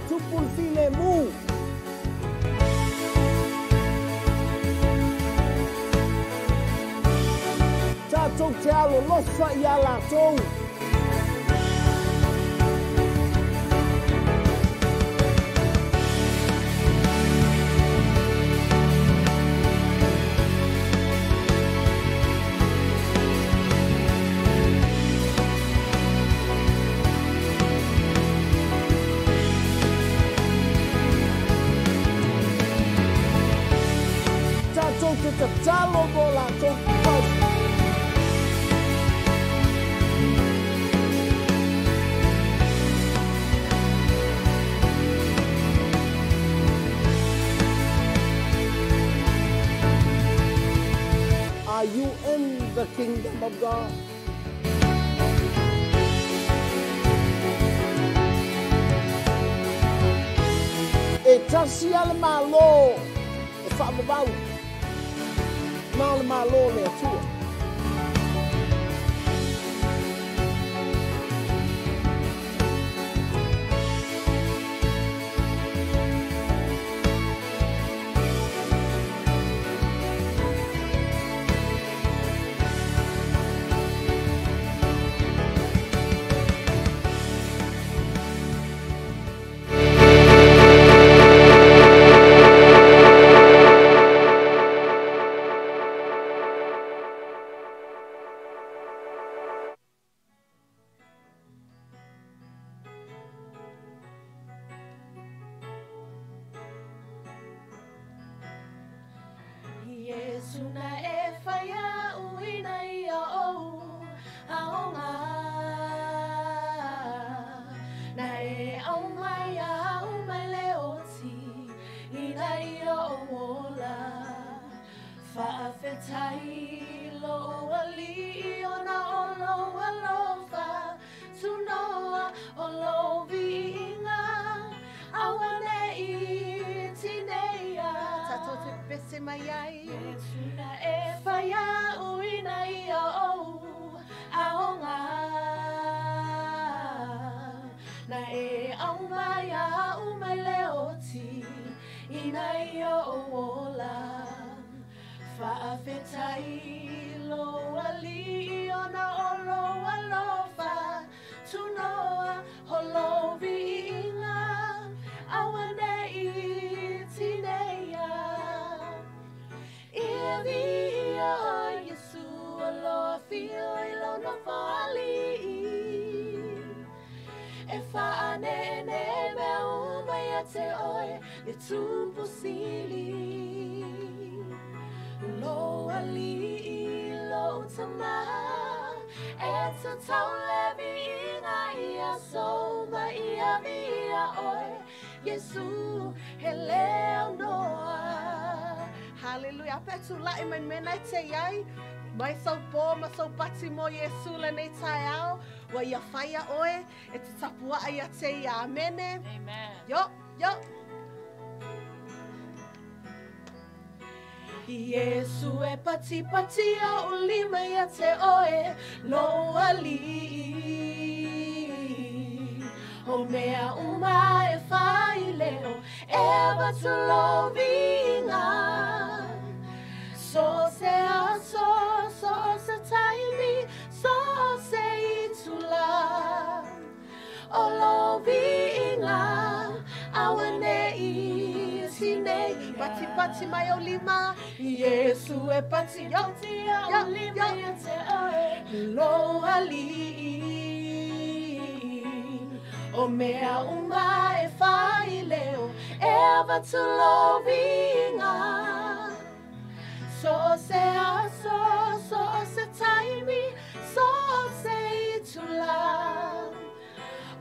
tupul fine mu. Tātou te alo lofa I a lātou. Tātou te tatalo mo lātou pau. Are you in the kingdom of God? E tasi ala malo e whaamabau. Nāle malo le atua. Hallelujah. Petu la I mena te yai. Mai so po ma so pati mo Yesu le nei tai ao. Wa ia faia oe e te tapua ai a te ia. Amene. Amen. Yo, yo. Yesu e pati pati a ulima ia te oe lo ali. O mea uma e fai leo e batu lo vinga. So se a so se taimi so se itula. O lo vinga awane i tine. Pati pati mai o lima. Yesu e pati yo ya lima ia te oe lo ali. O mea uma e fai leo e batu lo vinga. So se a so se taimi so se itula.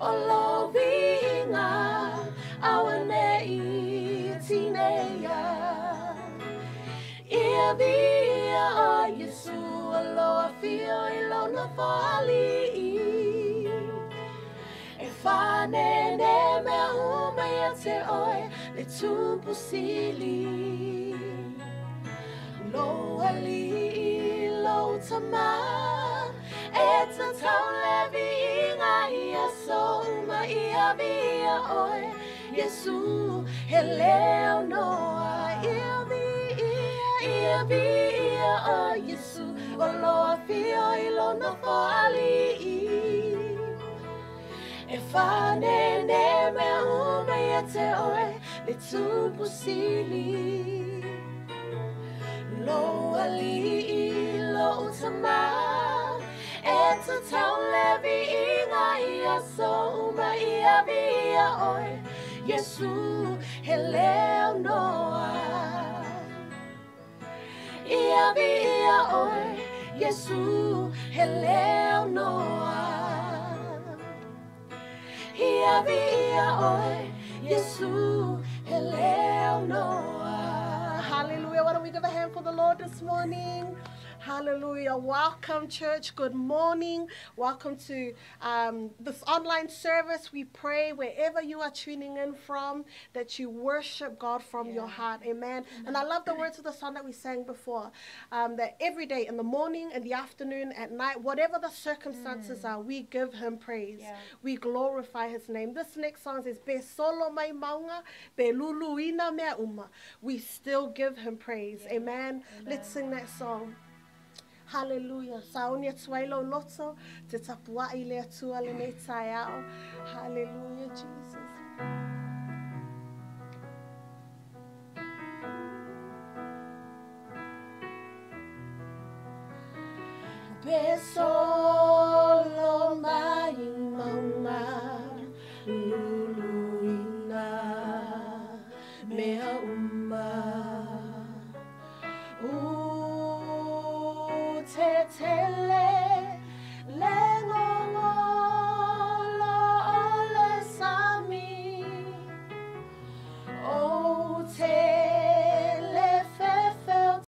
O lo vinga awane i tineia. Ia via o Yesu aloha fio I lona fali. E whane ne mea uma ia te oe le tupu sili. Lo ali lo tama e ta tau levi inga ia so uma ia via oe Yesu, he leo noa. Ia via o Yesu, o loa fio ilo no fo ali. E fane ne me ume e te oe, le tupu sili. Lo ali, lo utama, e to tau levi inga ia so uma ia via oe. Yesu, he leo noa. Ia via oe, Yesu, he leo noa. Ia via oe, Yesu, he leo noa. Hallelujah. Why don't we give a hand for the Lord this morning? Hallelujah. Welcome, church. Good morning. Welcome to this online service. We pray wherever you are tuning in from that you worship God from your heart. Amen. And I love the words of the song that we sang before, that every day, in the morning, in the afternoon, at night, whatever the circumstances are, we give him praise. We glorify his name. This next song says, Be solo mai maunga, be luluina mea uma. We still give him praise. Amen. Let's sing that song. Hallelujah. Saunia tuailo loto, te tapua I lea tua le nei tai ao. Hallelujah, Jesus. Be solo